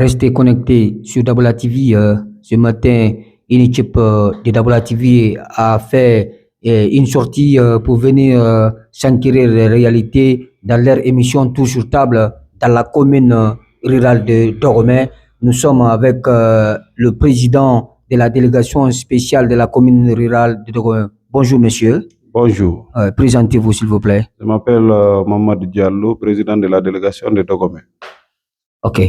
Restez connectés sur Dabola TV. Ce matin, une équipe de Dabola TV a fait une sortie pour venir s'enquérir des réalités dans leur émission Tour sur table dans la commune rurale de Doromé. Nous sommes avec le président de la délégation spéciale de la commune rurale de Doromé. Bonjour monsieur. Bonjour. Présentez-vous s'il vous plaît. Je m'appelle Mamadou Diallo, président de la délégation de Dogomé. Ok.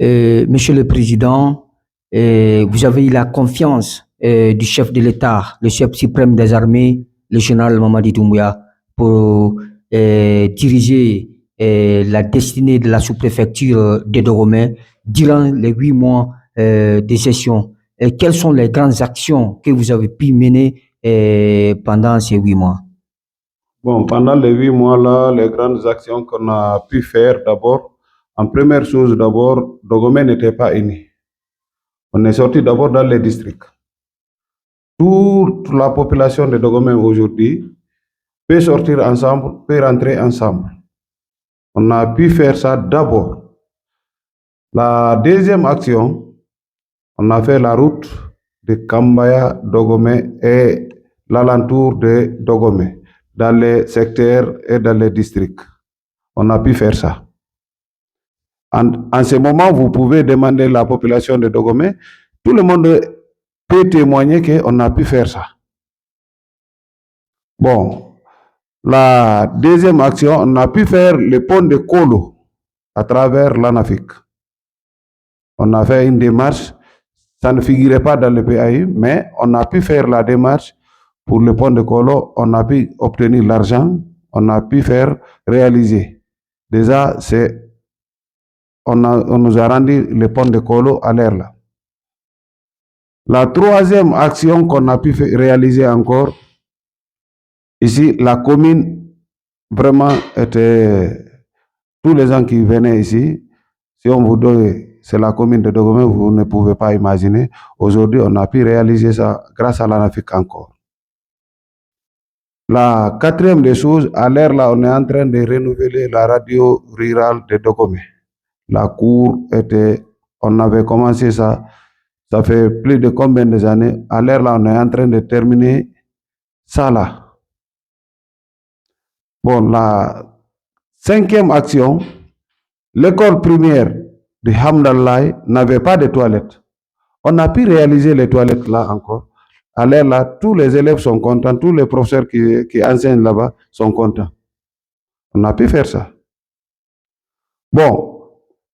Monsieur le Président, vous avez eu la confiance du chef de l'État, le chef suprême des armées, le général Mamadi Doumbouya, pour diriger la destinée de la sous-préfecture de Dogomé durant les 8 mois de session. Quelles sont les grandes actions que vous avez pu mener pendant ces 8 mois? Bon, pendant les 8 mois-là, les grandes actions qu'on a pu faire d'abord, en première chose d'abord, Dogomé n'était pas uni. On est sorti d'abord dans les districts. Toute la population de Dogomé aujourd'hui peut sortir ensemble, peut rentrer ensemble. On a pu faire ça d'abord. La deuxième action, on a fait la route de Kambaya, Dogomé et l'alentour de Dogomé, dans les secteurs et dans les districts. On a pu faire ça. En ce moment, vous pouvez demander à la population de Dogomé, tout le monde peut témoigner qu'on a pu faire ça. Bon, la deuxième action, on a pu faire le pont de Kolo à travers l'Anafik. On a fait une démarche, ça ne figurait pas dans le PAI, mais on a pu faire la démarche pour le pont de Kolo, on a pu obtenir l'argent, on a pu faire réaliser. Déjà, on nous a rendu le pont de Kolo à l'air là. La troisième action qu'on a pu réaliser encore, ici, la commune, vraiment, était, tous les gens qui venaient ici, si on vous donne, c'est la commune de Dogomé, vous ne pouvez pas imaginer. Aujourd'hui, on a pu réaliser ça grâce à l'Anafik encore. La quatrième des choses, à l'air là, on est en train de renouveler la radio rurale de Dogomé. La cour était, on avait commencé ça fait plus de combien d'années. À l'air là, on est en train de terminer ça là. Bon, la cinquième action, l'école primaire de Hamdallah n'avait pas de toilettes. On a pu réaliser les toilettes là encore. À l'air là, tous les élèves sont contents, tous les professeurs qui enseignent là-bas sont contents. On a pu faire ça. Bon,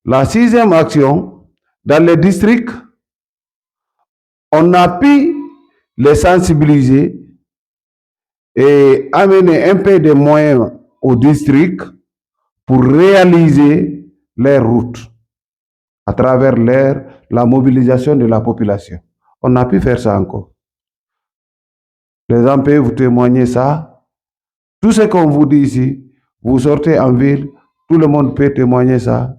la sixième action, dans les districts, on a pu les sensibiliser et amener un peu de moyens au district pour réaliser les routes à travers la mobilisation de la population. On a pu faire ça encore. Les gens peuvent vous témoigner ça. Tout ce qu'on vous dit ici, vous sortez en ville, tout le monde peut témoigner ça.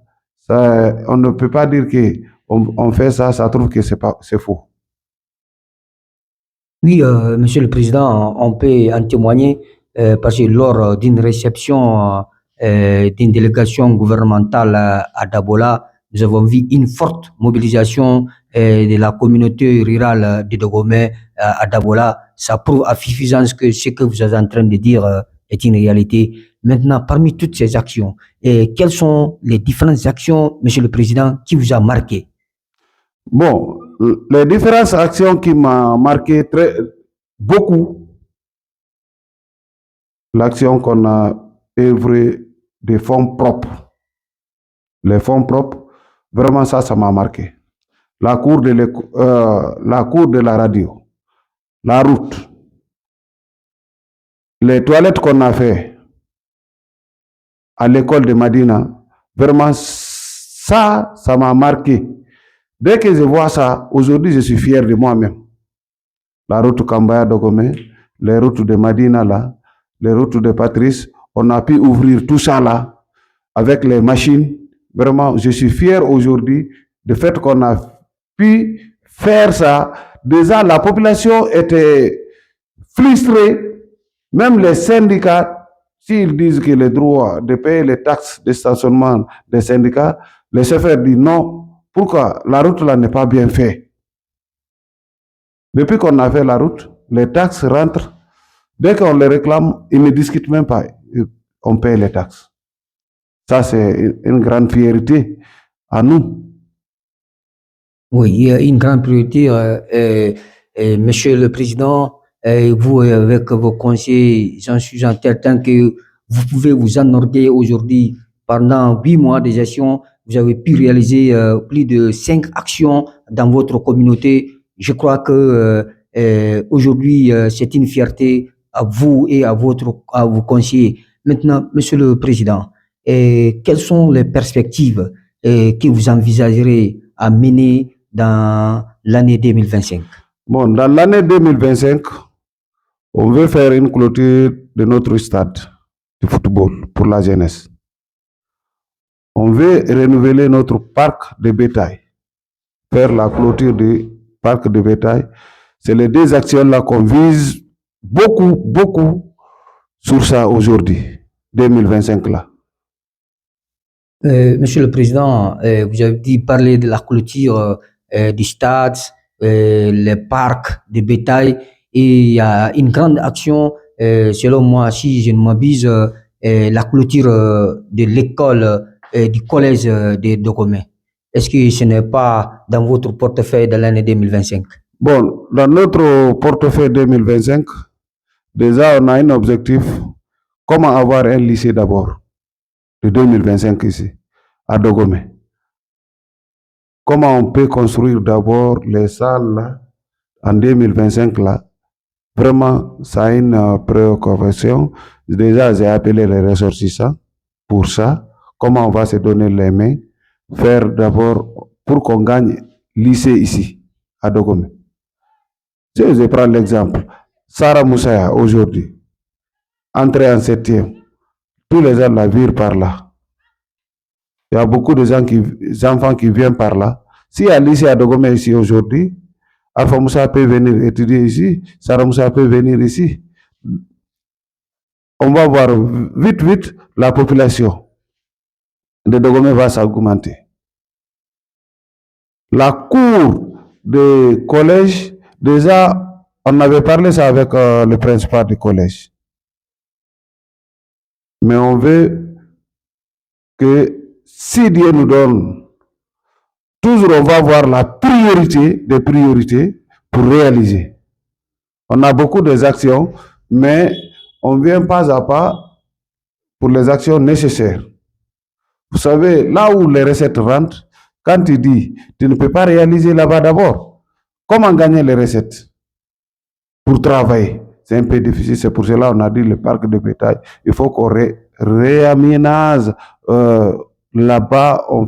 On ne peut pas dire qu'on fait ça, ça trouve que c'est faux. Oui, Monsieur le Président, on peut en témoigner parce que lors d'une réception d'une délégation gouvernementale à Dabola, nous avons vu une forte mobilisation de la communauté rurale de Dogomé à Dabola. Ça prouve à suffisance que ce que vous êtes en train de dire est une réalité. Maintenant, parmi toutes ces actions, quelles sont les différentes actions, Monsieur le Président, qui vous a marqué? Bon, les différentes actions qui m'ont marqué beaucoup, l'action qu'on a œuvré des fonds propres. Les fonds propres, vraiment ça m'a marqué. La cour de la radio, la route, les toilettes qu'on a fait à l'école de Madina, vraiment ça m'a marqué. Dès que je vois ça, aujourd'hui je suis fier de moi-même. La route Kambaya Dogomé, les routes de Madina là, les routes de Patrice, on a pu ouvrir tout ça là avec les machines. Vraiment, je suis fier aujourd'hui du fait qu'on a pu faire ça. Déjà, la population était frustrée. Même les syndicats, s'ils disent que le droit de payer les taxes de stationnement des syndicats, les chauffeurs disent non, pourquoi la route là n'est pas bien faite. Depuis qu'on a fait la route, les taxes rentrent. Dès qu'on les réclame, ils ne discutent même pas. On paye les taxes. Ça, c'est une grande fierté à nous. Oui, il y a une grande priorité, Monsieur le Président, vous avec vos conseillers, j'en suis certain que vous pouvez vous enorgueillir aujourd'hui. Pendant 8 mois de gestion, vous avez pu réaliser plus de 5 actions dans votre communauté. Je crois que aujourd'hui, c'est une fierté à vous et à vos conseillers. Maintenant, Monsieur le Président, quelles sont les perspectives que vous envisagerez à mener dans l'année 2025? Bon, dans l'année 2025, on veut faire une clôture de notre stade de football pour la jeunesse. On veut renouveler notre parc de bétail, faire la clôture du parc de bétail. C'est les deux actions-là qu'on vise beaucoup sur ça aujourd'hui, 2025 là. Monsieur le Président, vous avez dit parler de la clôture du stade, les parcs de bétail, et il y a une grande action, selon moi, si je ne m'abuse, la clôture de l'école du collège de Dogomé. Est-ce que ce n'est pas dans votre portefeuille de l'année 2025? Bon, dans notre portefeuille 2025, déjà on a un objectif, comment avoir un lycée d'abord, de 2025 ici, à Dogomé. Comment on peut construire d'abord les salles là, en 2025 là. Vraiment, ça a une préoccupation. Déjà, j'ai appelé les ressortissants pour ça. Comment on va se donner les mains, faire d'abord pour qu'on gagne lycée ici, à Dogomé. Je prends l'exemple. Sarah Moussaya, aujourd'hui, entrée en 7e, tous les gens la virent par là. Il y a beaucoup de enfants qui viennent par là. S'il y a un lycée à Dogomé ici aujourd'hui, Alpha Moussa peut venir étudier ici, Sarah Moussa peut venir ici. On va voir vite la population de Dogomé va s'augmenter. La cour de collège, déjà, on avait parlé ça avec le principal du collège. Mais on veut que si Dieu nous donne, toujours on va voir la priorité des priorités pour réaliser. On a beaucoup d'actions, mais on vient pas à pas pour les actions nécessaires. Vous savez, là où les recettes rentrent, quand tu dis, tu ne peux pas réaliser là-bas d'abord, comment gagner les recettes pour travailler? C'est un peu difficile, c'est pour cela qu'on a dit le parc de bétail. Il faut qu'on réaménage là-bas, on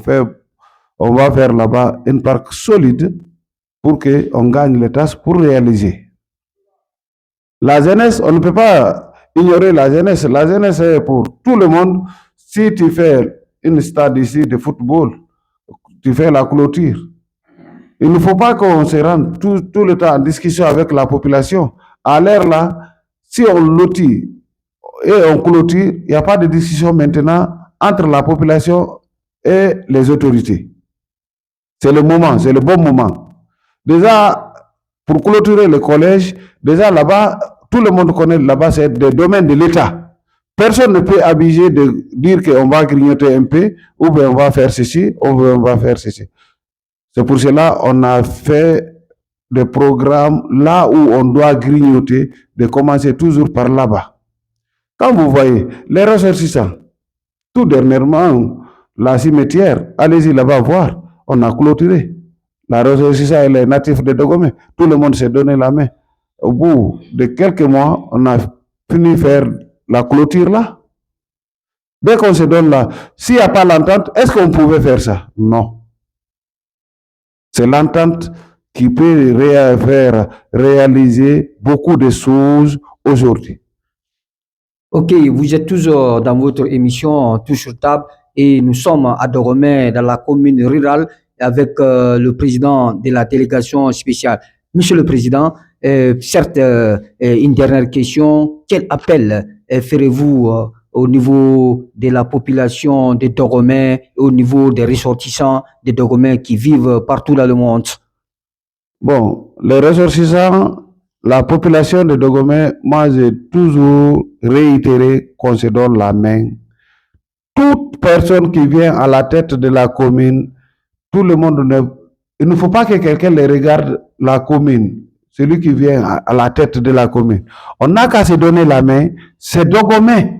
va faire là-bas un parc solide pour qu'on gagne les tâches pour réaliser. La jeunesse, on ne peut pas ignorer la jeunesse. La jeunesse est pour tout le monde. Si tu fais une stade ici de football, tu fais la clôture. Il ne faut pas qu'on se rende tout le temps en discussion avec la population. À l'heure là, si on lotit et on clôture, il n'y a pas de discussion maintenant entre la population et les autorités. C'est le moment, c'est le bon moment. Déjà, pour clôturer le collège, déjà là-bas, tout le monde connaît là-bas, c'est des domaines de l'État. Personne ne peut abuser de dire qu'on va grignoter un peu, ou bien on va faire ceci, ou bien on va faire ceci. C'est pour cela qu'on a fait des programmes là où on doit grignoter, de commencer toujours par là-bas. Quand vous voyez les ressortissants, tout dernièrement, la cimetière, allez-y là-bas voir, on a clôturé. La ressortissant, elle est native de Dogomé. Tout le monde s'est donné la main. Au bout de quelques mois, on a fini de faire la clôture là. Dès qu'on se donne là, s'il n'y a pas l'entente, est-ce qu'on pouvait faire ça? Non. C'est l'entente qui peut faire réaliser beaucoup de choses aujourd'hui. Ok, vous êtes toujours dans votre émission Tout sur table et nous sommes à Dogomé, dans la commune rurale, avec le président de la délégation spéciale. Monsieur le Président, certes, une dernière question. Quel appel ferez-vous au niveau de la population de Dogomais, au niveau des ressortissants de Dogomais qui vivent partout dans le monde? Bon, les ressortissants, la population de Dogomais, moi j'ai toujours réitéré qu'on se donne la main. Toute personne qui vient à la tête de la commune, tout le monde il ne faut pas que quelqu'un les regarde la commune, celui qui vient à la tête de la commune. On n'a qu'à se donner la main, c'est Dogomais.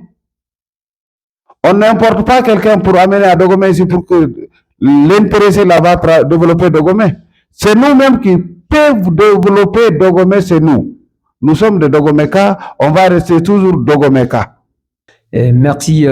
On n'importe pas quelqu'un pour amener à Dogomais ici pour que l'intéressé là-bas développer Dogomais. C'est nous-mêmes qui peuvent développer Dogomais, c'est nous. Nous sommes des Dogomeka, on va rester toujours Dogomeka. Merci.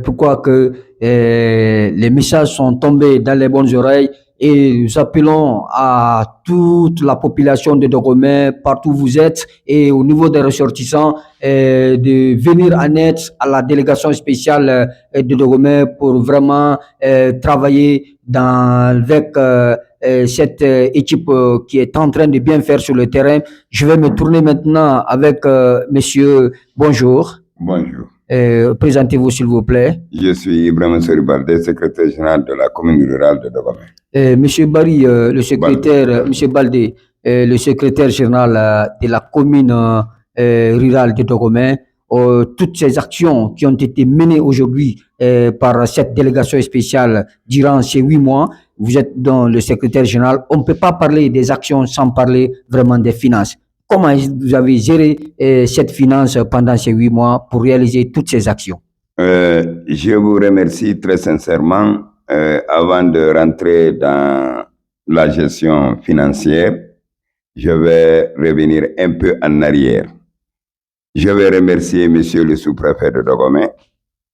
Pourquoi que les messages sont tombés dans les bonnes oreilles et nous appelons à toute la population de Dogomais, partout où vous êtes, et au niveau des ressortissants, de venir en aide à la délégation spéciale de Dogomais pour vraiment travailler avec cette équipe qui est en train de bien faire sur le terrain. Je vais me tourner maintenant avec monsieur. Bonjour. Bonjour. Présentez-vous s'il vous plaît. Je suis Ibrahim Soribalde, secrétaire général de la commune rurale de Dogomais. Monsieur Barry, le secrétaire, Monsieur Balde, le secrétaire général de la commune rurale de Dogomais, toutes ces actions qui ont été menées aujourd'hui par cette délégation spéciale durant ces 8 mois, vous êtes dans le secrétaire général. On ne peut pas parler des actions sans parler vraiment des finances. Comment vous avez géré cette finance pendant ces 8 mois pour réaliser toutes ces actions? Je vous remercie très sincèrement. Avant de rentrer dans la gestion financière, je vais revenir un peu en arrière. Je vais remercier monsieur le sous-préfet de Dogomais,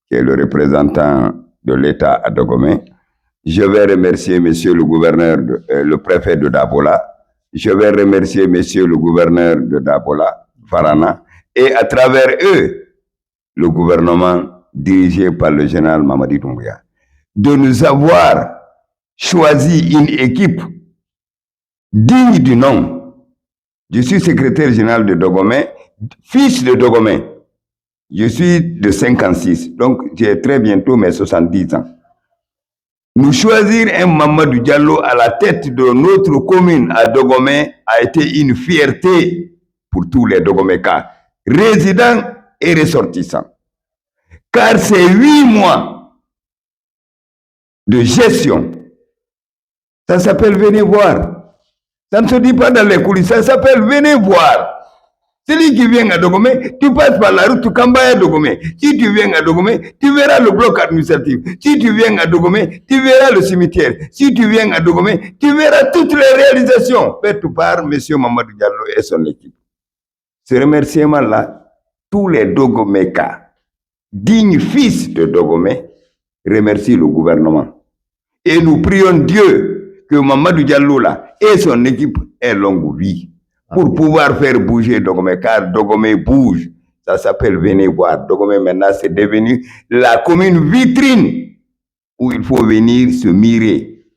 qui est le représentant de l'État à Dogomais. Je vais remercier monsieur le gouverneur, le préfet de Dabola. Je vais remercier monsieur le gouverneur de Dabola, Farana, et à travers eux, le gouvernement dirigé par le général Mamadi Doumbouya, de nous avoir choisi une équipe digne du nom. Je suis secrétaire général de Dogomais, fils de Dogomais. Je suis de 56, donc j'ai très bientôt mes 70 ans. Nous choisir un Mamadou Diallo à la tête de notre commune à Dogomais a été une fierté pour tous les Dogomeka, résidents et ressortissants. Car ces 8 mois de gestion, ça s'appelle venez voir. Ça ne se dit pas dans les coulisses, ça s'appelle venez voir. Celui qui vient à Dogomais, tu passes par la route Kambaya Dogomais. Si tu viens à Dogomais, tu verras le bloc administratif. Si tu viens à Dogomais, tu verras le cimetière. Si tu viens à Dogomais, tu verras toutes les réalisations faites par M. Mamadou Diallo et son équipe. Ce remerciement-là, tous les Dogomeka, dignes fils de Dogomais, remercient le gouvernement. Et nous prions Dieu que Mamadou Diallo là, et son équipe aient longue vie pour pouvoir faire bouger Dogomais, car Dogomais bouge. Ça s'appelle venez voir. Dogomais maintenant c'est devenu la commune vitrine où il faut venir se mirer.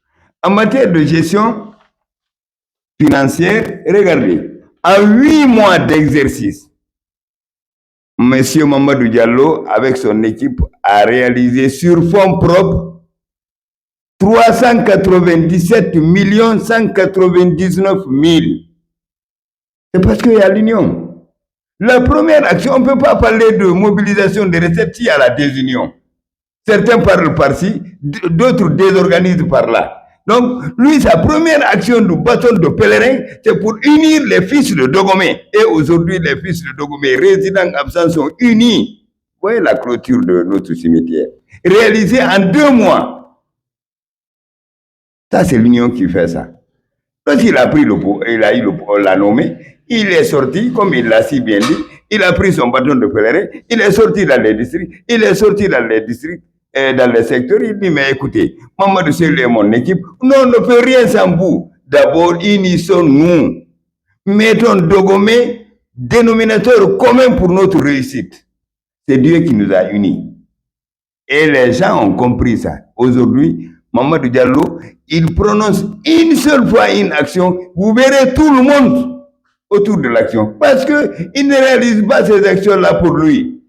En matière de gestion financière, regardez, en 8 mois d'exercice, Monsieur Mamadou Diallo, avec son équipe, a réalisé sur fonds propres 397 199 000. C'est parce qu'il y a l'union. La première action, on ne peut pas parler de mobilisation des recettes s'il y a la désunion. Certains parlent par-ci, d'autres désorganisent par-là. Donc, lui, sa première action du bâton de pèlerin, c'est pour unir les fils de Dogomais. Et aujourd'hui, les fils de Dogomais, résidents absents, sont unis. Vous voyez la clôture de notre cimetière, réalisée en 2 mois. Ça, c'est l'union qui fait ça. Lorsqu'il a pris l'a nommé, il est sorti, comme il l'a si bien dit, il a pris son bâton de pèlerin, il est sorti dans les districts, dans les secteurs, il dit, mais écoutez, Mamadou Diallo et mon équipe, non, on ne peut rien sans vous. D'abord, unissons-nous. Mettons Dogomais, dénominateur commun pour notre réussite. C'est Dieu qui nous a unis. Et les gens ont compris ça. Aujourd'hui, Mamadou Diallo, il prononce une seule fois une action, vous verrez tout le monde autour de l'action. Parce qu'il ne réalise pas ces actions-là pour lui.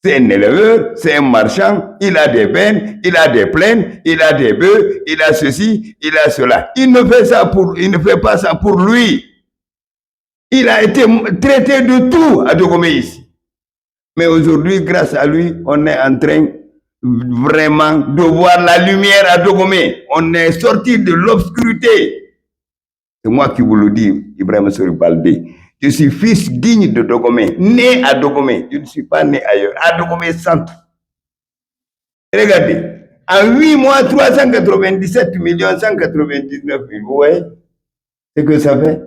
C'est un éleveur, c'est un marchand, il a des bennes, il a des plaines, il a des bœufs, il a ceci, il a cela. Il ne fait pas ça pour lui. Il a été traité de tout à Dogomé ici. Mais aujourd'hui, grâce à lui, on est en train vraiment de voir la lumière à Dogomé. On est sorti de l'obscurité. C'est moi qui vous le dis, Ibrahim Sori Baldé. Je suis fils digne de Dogomé, né à Dogomé. Je ne suis pas né ailleurs. À Dogomé centre. Regardez, en 8 mois, 397 199 000. Vous voyez ce que ça fait?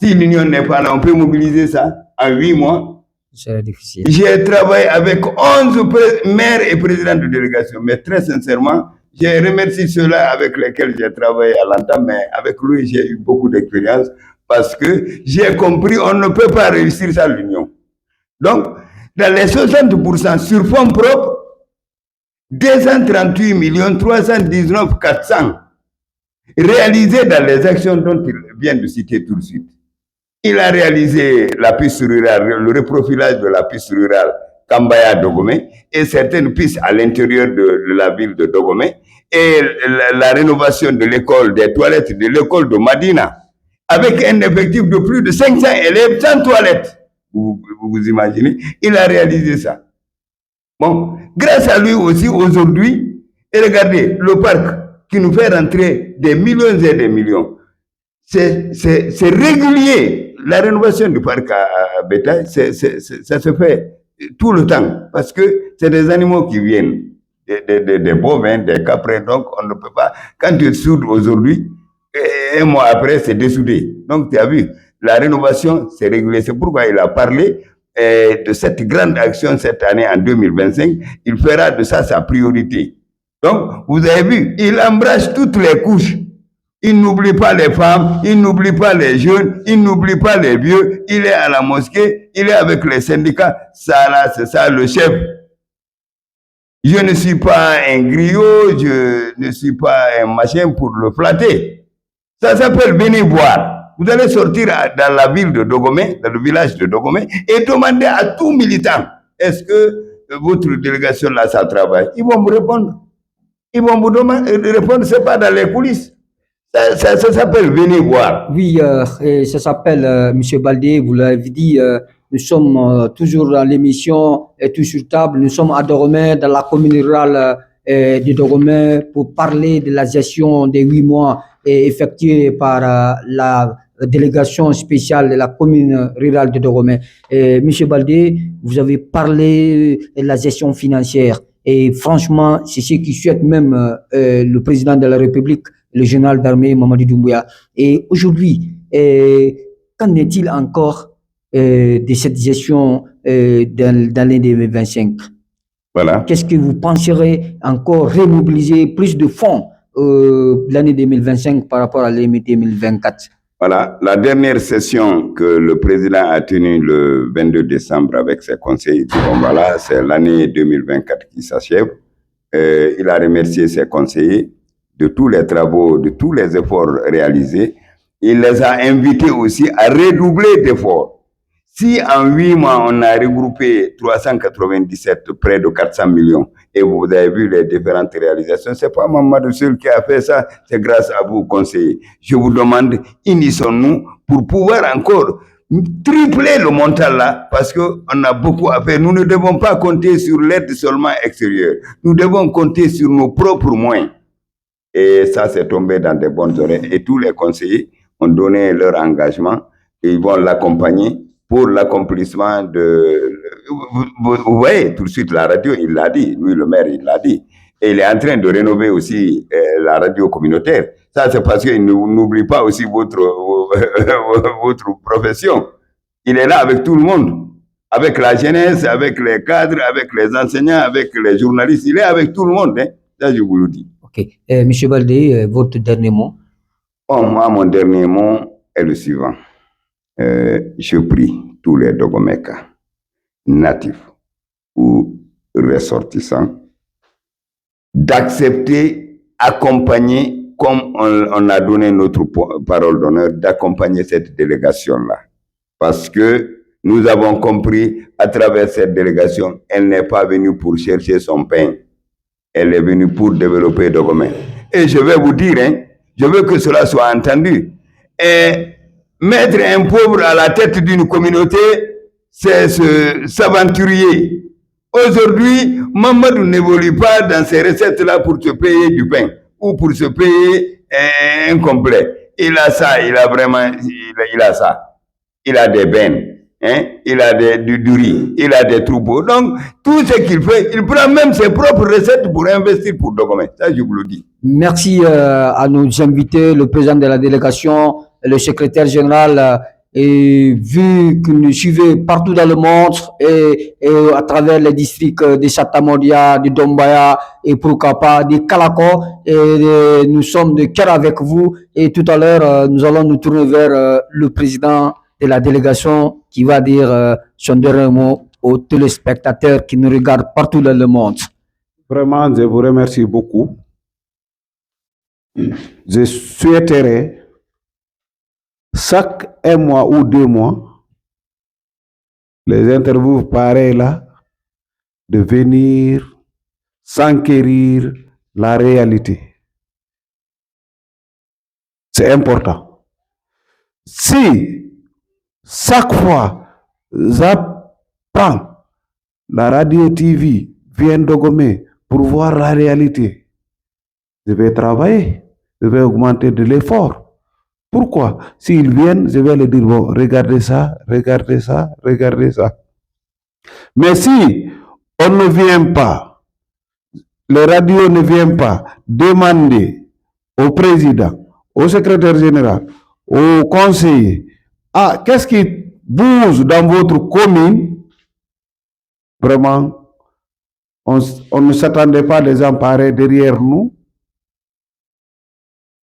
Si l'union n'est pas là, on peut mobiliser ça en 8 mois. C'est difficile. J'ai travaillé avec 11 maires et présidents de délégation, mais très sincèrement, j'ai remercié ceux-là avec lesquels j'ai travaillé à l'entame, mais avec lui, j'ai eu beaucoup d'expérience parce que j'ai compris on ne peut pas réussir sans l'union. Donc, dans les 60% sur fonds propres, 238 319 400 réalisés dans les actions dont il vient de citer tout de suite. Il a réalisé la piste rurale, le reprofilage de la piste rurale Kambaya-Dogomé et certaines pistes à l'intérieur de la ville de Dogomé et la rénovation de l'école, des toilettes de l'école de Madina avec un effectif de plus de 500 élèves sans toilettes. Vous imaginez? Il a réalisé ça. Bon, grâce à lui aussi aujourd'hui, et regardez, le parc qui nous fait rentrer des millions et des millions, c'est régulier. La rénovation du parc à bétail, ça se fait tout le temps parce que c'est des animaux qui viennent, des bovins, des caprins, donc on ne peut pas, quand tu soudes aujourd'hui, un mois après c'est dessoudé. Donc tu as vu, la rénovation c'est régulier, c'est pourquoi il a parlé de cette grande action cette année en 2025, il fera de ça sa priorité. Donc vous avez vu, il embrasse toutes les couches. Il n'oublie pas les femmes, il n'oublie pas les jeunes, il n'oublie pas les vieux. Il est à la mosquée, il est avec les syndicats. Ça là, c'est ça le chef. Je ne suis pas un griot, je ne suis pas un machin pour le flatter. Ça s'appelle venir boire. Vous allez sortir dans la ville de Dogomé, dans le village de Dogomé, et demander à tout militant, est-ce que votre délégation là, ça travaille? Ils vont vous répondre. Ils vont vous répondre, c'est pas dans les coulisses. Ça s'appelle venir voir. Oui, ça s'appelle, Monsieur Baldé, vous l'avez dit, nous sommes toujours dans l'émission et tout sur table. Nous sommes à Dogomé, dans la commune rurale de Dogomé, pour parler de la gestion des 8 mois effectuée par la délégation spéciale de la commune rurale de Dogomé. Monsieur Baldé, vous avez parlé de la gestion financière et franchement, c'est ce qui souhaite même le président de la République, le général d'armée Mamadi Doumbouya. Et aujourd'hui, qu'en est-il encore de cette gestion dans l'année 2025? Voilà. Qu'est-ce que vous penserez encore remobiliser plus de fonds l'année 2025 par rapport à l'année 2024? Voilà, la dernière session que le président a tenue le 22 décembre avec ses conseillers, voilà, c'est l'année 2024 qui s'achève. Il a remercié ses conseillers de tous les travaux, de tous les efforts réalisés. Il les a invités aussi à redoubler d'efforts. Si en 8 mois, on a regroupé 397, près de 400 millions, et vous avez vu les différentes réalisations, c'est pas Mamadou seul qui a fait ça, c'est grâce à vous, conseillers. Je vous demande, unissons-nous pour pouvoir encore tripler le montant là, parce qu'on a beaucoup à faire. Nous ne devons pas compter sur l'aide seulement extérieure. Nous devons compter sur nos propres moyens. Et ça, c'est tombé dans de bonnes oreilles. Et tous les conseillers ont donné leur engagement et ils vont l'accompagner pour l'accomplissement de... Vous voyez, tout de suite, la radio, il l'a dit. Lui, le maire, il l'a dit. Et il est en train de rénover aussi la radio communautaire. Ça, c'est parce qu'il n'oublie pas aussi votre profession. Il est là avec tout le monde. Avec la jeunesse, avec les cadres, avec les enseignants, avec les journalistes. Il est avec tout le monde. Hein. Ça, je vous le dis. Ok. Monsieur Baldé, votre dernier mot? Bon, moi, mon dernier mot est le suivant. Je prie tous les Dogomékas, natifs ou ressortissants, d'accepter, accompagner, comme on a donné notre parole d'honneur, d'accompagner cette délégation-là. Parce que Nous avons compris à travers cette délégation, elle n'est pas venue pour chercher son pain. Elle est venue pour développer Dogomé. Et je vais vous dire, hein, je veux que cela soit entendu. Et mettre un pauvre à la tête d'une communauté, c'est s'aventurier. Aujourd'hui, Mamadou n'évolue pas dans ces recettes-là pour se payer du pain ou pour se payer un complet. Il a ça, il a vraiment, il a ça. Il a des bennes, hein? Il a du riz, il a des troupeaux. Donc, tout ce qu'il fait, il prend même ses propres recettes pour investir pour Dogomé. Ça, je vous le dis. Merci à nos invités, le président de la délégation, le secrétaire général, et vu que nous suivez partout dans le monde et à travers les districts de Chatamodia, de Dombaya et pourquoi pas de Kalako, et nous sommes de cœur avec vous et tout à l'heure nous allons nous tourner vers le président de la délégation qui va dire son dernier mot aux téléspectateurs qui nous regardent partout dans le monde. Vraiment, je vous remercie beaucoup. Je souhaiterais chaque un mois ou 2 mois, les interviews pareilles là, de venir s'enquérir la réalité. C'est important. Si chaque fois, j'apprends la radio TV vient Dogomé pour voir la réalité, je vais travailler, je vais augmenter de l'effort. Pourquoi? S'ils viennent, je vais leur dire, bon, regardez ça, regardez ça, regardez ça. Mais si on ne vient pas, les radios ne viennent pas demander au président, au secrétaire général, au conseiller, ah, qu'est-ce qui bouge dans votre commune? Vraiment, on ne s'attendait pas à les emparer derrière nous.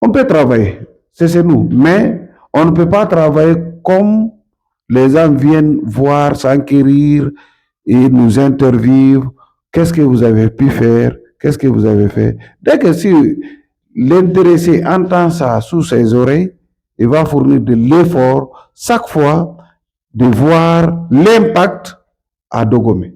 On peut travailler. C'est nous. Mais on ne peut pas travailler comme les gens viennent voir, s'enquérir et nous interviewer. Qu'est-ce que vous avez pu faire? Qu'est-ce que vous avez fait? Dès que si l'intéressé entend ça sous ses oreilles, il va fournir de l'effort chaque fois de voir l'impact à Dogomé.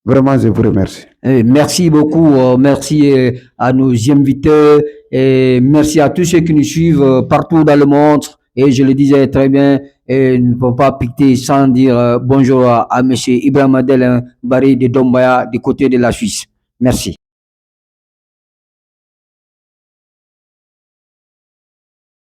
Vraiment, je vous remercie. Merci beaucoup, merci à nos invités et merci à tous ceux qui nous suivent partout dans le monde. Et je le disais très bien, et nous ne pouvons pas piquer sans dire bonjour à M. Ibrahim Adel Barry de Dombaya du côté de la Suisse. Merci.